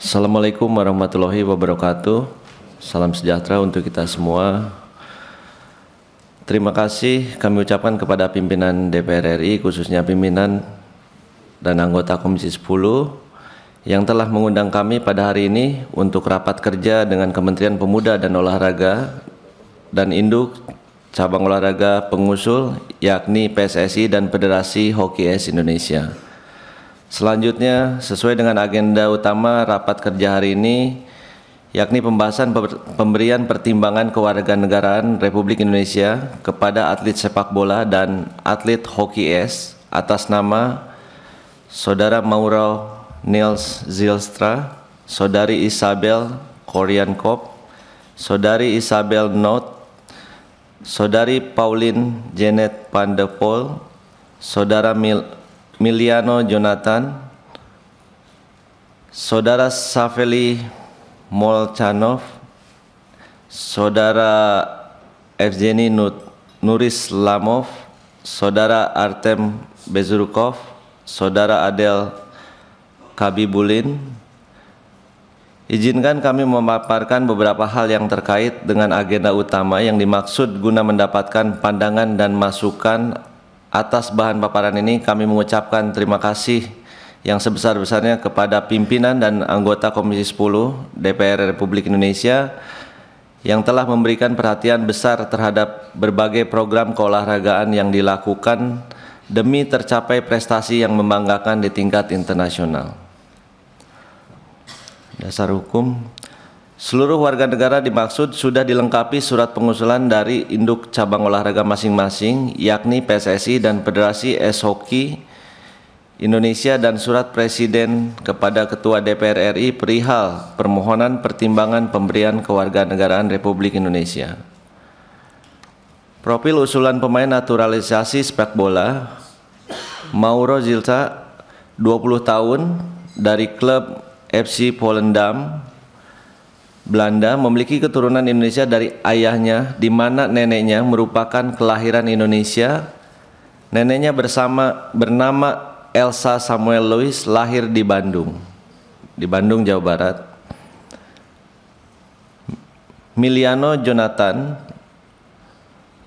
Assalamualaikum warahmatullahi wabarakatuh. Salam sejahtera untuk kita semua. Terima kasih kami ucapkan kepada pimpinan DPR RI, khususnya pimpinan dan anggota Komisi 10 yang telah mengundang kami pada hari ini untuk rapat kerja dengan Kementerian Pemuda dan Olahraga dan Induk cabang olahraga pengusul, yakni PSSI dan Federasi Hoki Es Indonesia. Selanjutnya, sesuai dengan agenda utama rapat kerja hari ini, yakni pembahasan pemberian pertimbangan kewarganegaraan Republik Indonesia kepada atlet sepak bola dan atlet Hoki Es atas nama Saudara Mauro Niels Zylstra, Saudari Isabel Koryankop, Saudari Isabel Not, Saudari Pauline Janet van der Pol, Saudara Miliano Jonathan, Saudara Saveli Molchanov, Saudara Evgeny Nurislamov, Saudara Artem Bezurkov, Saudara Adel Kabibulin. Izinkan kami memaparkan beberapa hal yang terkait dengan agenda utama yang dimaksud guna mendapatkan pandangan dan masukan. Atas bahan paparan ini kami mengucapkan terima kasih yang sebesar-besarnya kepada pimpinan dan anggota Komisi 10 DPR Republik Indonesia yang telah memberikan perhatian besar terhadap berbagai program keolahragaan yang dilakukan demi tercapai prestasi yang membanggakan di tingkat internasional. Dasar hukum. Seluruh warga negara dimaksud sudah dilengkapi surat pengusulan dari induk cabang olahraga masing-masing, yakni PSSI dan Federasi Es Hoki Indonesia, dan surat Presiden kepada Ketua DPR RI perihal permohonan pertimbangan pemberian kewarganegaraan Republik Indonesia. Profil usulan pemain naturalisasi sepak bola: Mauro Zylstra, 20 tahun, dari klub FC Volendam, Belanda, memiliki keturunan Indonesia dari ayahnya, di mana neneknya merupakan kelahiran Indonesia. Neneknya bernama Elsa Samuel Louis, lahir di Bandung, Jawa Barat. Miliano Jonathan,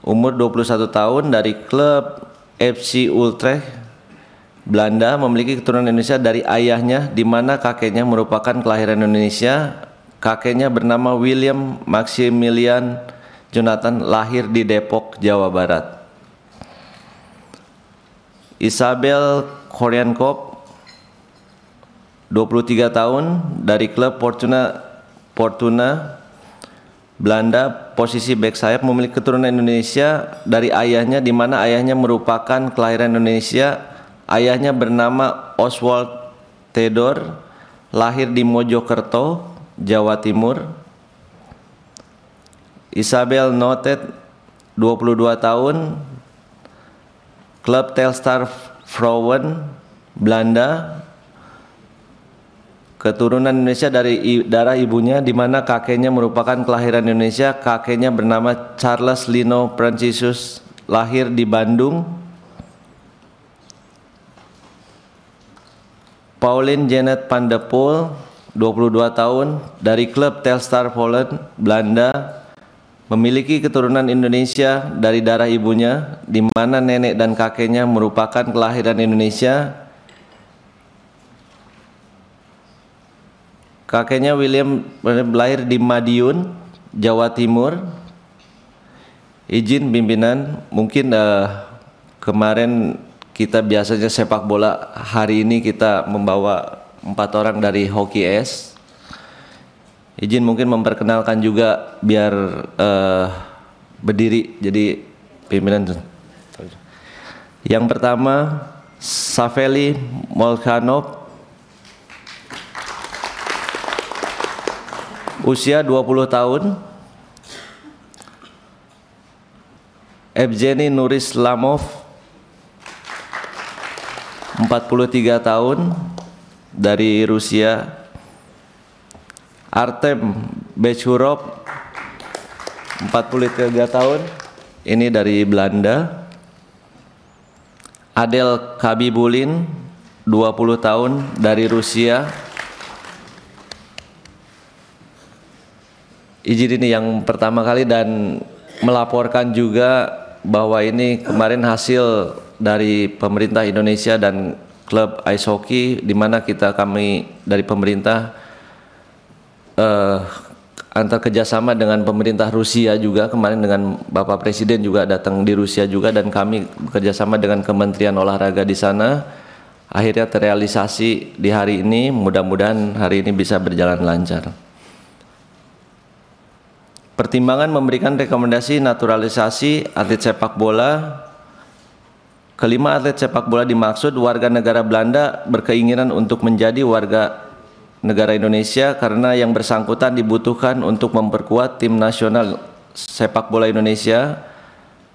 umur 21 tahun, dari klub FC Utrecht, Belanda, memiliki keturunan Indonesia dari ayahnya, di mana kakeknya merupakan kelahiran Indonesia. Kakeknya bernama William Maximilian Jonathan, lahir di Depok, Jawa Barat. Isabel Koryankop, 23 tahun, dari klub Fortuna Belanda, posisi bek sayap, memiliki keturunan Indonesia dari ayahnya, di mana ayahnya merupakan kelahiran Indonesia. Ayahnya bernama Oswald Theodor, lahir di Mojokerto, Jawa Timur. Isabel Notet, 22 tahun, klub Telstar Vrouwen, Belanda, keturunan Indonesia dari darah ibunya, di mana kakeknya merupakan kelahiran Indonesia. Kakeknya bernama Charles Lino Francisus, lahir di Bandung. Pauline Janet van der Pol, 22 tahun, dari klub Telstar Vrouwen, Belanda, memiliki keturunan Indonesia dari darah ibunya, di mana nenek dan kakeknya merupakan kelahiran Indonesia. Kakeknya William lahir di Madiun, Jawa Timur. Izin pimpinan, mungkin kemarin kita biasanya sepak bola, hari ini kita membawa 4 orang dari Hoki Es. Izin mungkin memperkenalkan juga biar berdiri, jadi pimpinan. Yang pertama, Saveli Molchanov, usia 20 tahun. Evgeny Nurislamov, 43 tahun, dari Rusia. Artem Bezurkov, 43 tahun, ini dari Belanda. Adel Kabibulin, 20 tahun, dari Rusia. izin ini yang pertama kali dan melaporkan juga bahwa ini kemarin hasil dari pemerintah Indonesia dan klub ice hockey, di mana kami dari pemerintah antar kerjasama dengan pemerintah Rusia juga, kemarin dengan Bapak Presiden juga datang di Rusia juga, dan kami bekerjasama dengan Kementerian Olahraga di sana, akhirnya terrealisasi di hari ini. Mudah-mudahan hari ini bisa berjalan lancar. Pertimbangan memberikan rekomendasi naturalisasi atlet sepak bola. Kelima atlet sepak bola dimaksud warga negara Belanda berkeinginan untuk menjadi warga negara Indonesia karena yang bersangkutan dibutuhkan untuk memperkuat tim nasional sepak bola Indonesia.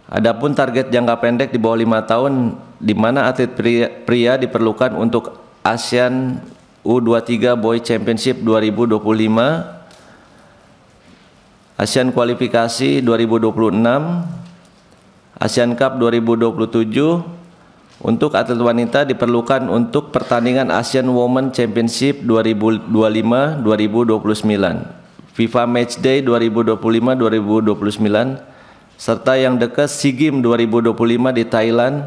Adapun target jangka pendek di bawah 5 tahun, di mana atlet pria diperlukan untuk ASEAN U23 Boy Championship 2025, ASEAN Kualifikasi 2026, ASEAN Cup 2027. Untuk atlet wanita diperlukan untuk pertandingan ASEAN Women Championship 2025-2029, FIFA Matchday 2025-2029, serta yang dekat SEA Games 2025 di Thailand,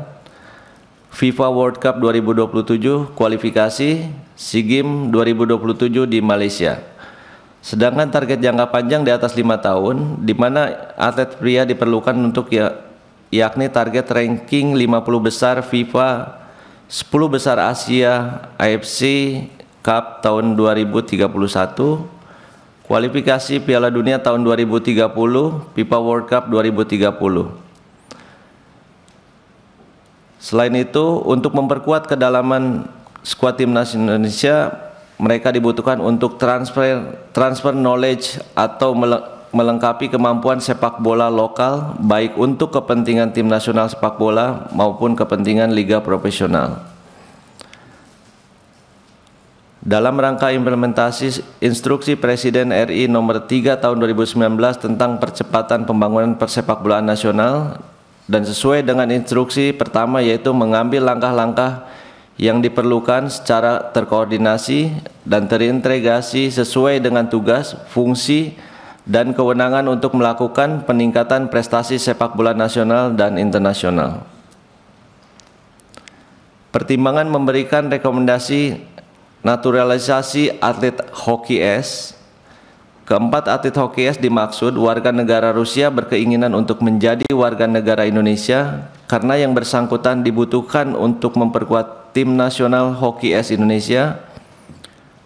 FIFA World Cup 2027 kualifikasi, SEA Games 2027 di Malaysia. Sedangkan target jangka panjang di atas 5 tahun, di mana atlet pria diperlukan untuk yakni target ranking 50 besar FIFA, 10 besar Asia, AFC Cup tahun 2031, kualifikasi Piala Dunia tahun 2030, FIFA World Cup 2030. Selain itu, untuk memperkuat kedalaman skuad timnas Indonesia, mereka dibutuhkan untuk transfer knowledge atau melengkapi kemampuan sepak bola lokal, baik untuk kepentingan tim nasional sepak bola maupun kepentingan liga profesional. Dalam rangka implementasi Instruksi Presiden RI Nomor 3 Tahun 2019 tentang percepatan pembangunan persepakbolaan nasional, dan sesuai dengan instruksi pertama, yaitu mengambil langkah-langkah yang diperlukan secara terkoordinasi dan terintegrasi sesuai dengan tugas, fungsi, dan kewenangan untuk melakukan peningkatan prestasi sepak bola nasional dan internasional. Pertimbangan memberikan rekomendasi naturalisasi atlet hoki es. Keempat atlet hoki es dimaksud warga negara Rusia berkeinginan untuk menjadi warga negara Indonesia karena yang bersangkutan dibutuhkan untuk memperkuat tim nasional hoki es Indonesia.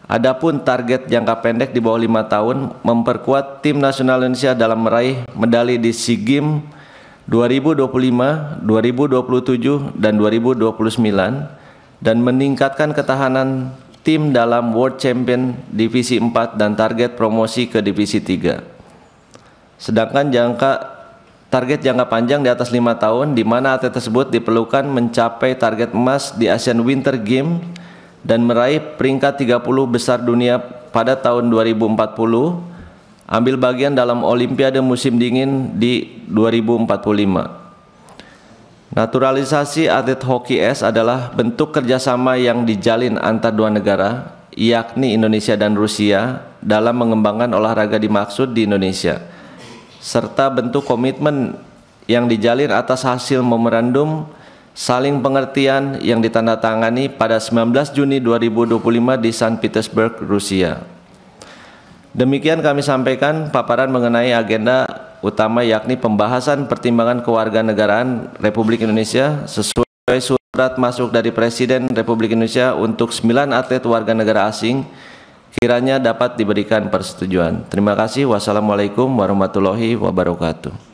Adapun target jangka pendek di bawah 5 tahun, memperkuat tim nasional Indonesia dalam meraih medali di SEA Games 2025, 2027, dan 2029, dan meningkatkan ketahanan tim dalam World Champion Divisi 4 dan target promosi ke Divisi 3. Sedangkan target jangka panjang di atas 5 tahun, di mana atlet tersebut diperlukan mencapai target emas di Asian Winter Games dan meraih peringkat 30 besar dunia pada tahun 2040, ambil bagian dalam Olimpiade musim dingin di 2045. Naturalisasi atlet hoki es adalah bentuk kerjasama yang dijalin antar dua negara, yakni Indonesia dan Rusia, dalam mengembangkan olahraga dimaksud di Indonesia, serta bentuk komitmen yang dijalin atas hasil memorandum saling pengertian yang ditandatangani pada 19 Juni 2025 di Saint Petersburg, Rusia. Demikian kami sampaikan paparan mengenai agenda utama, yakni pembahasan pertimbangan kewarganegaraan Republik Indonesia sesuai surat masuk dari Presiden Republik Indonesia untuk 9 atlet warga negara asing, kiranya dapat diberikan persetujuan. Terima kasih. Wassalamualaikum warahmatullahi wabarakatuh.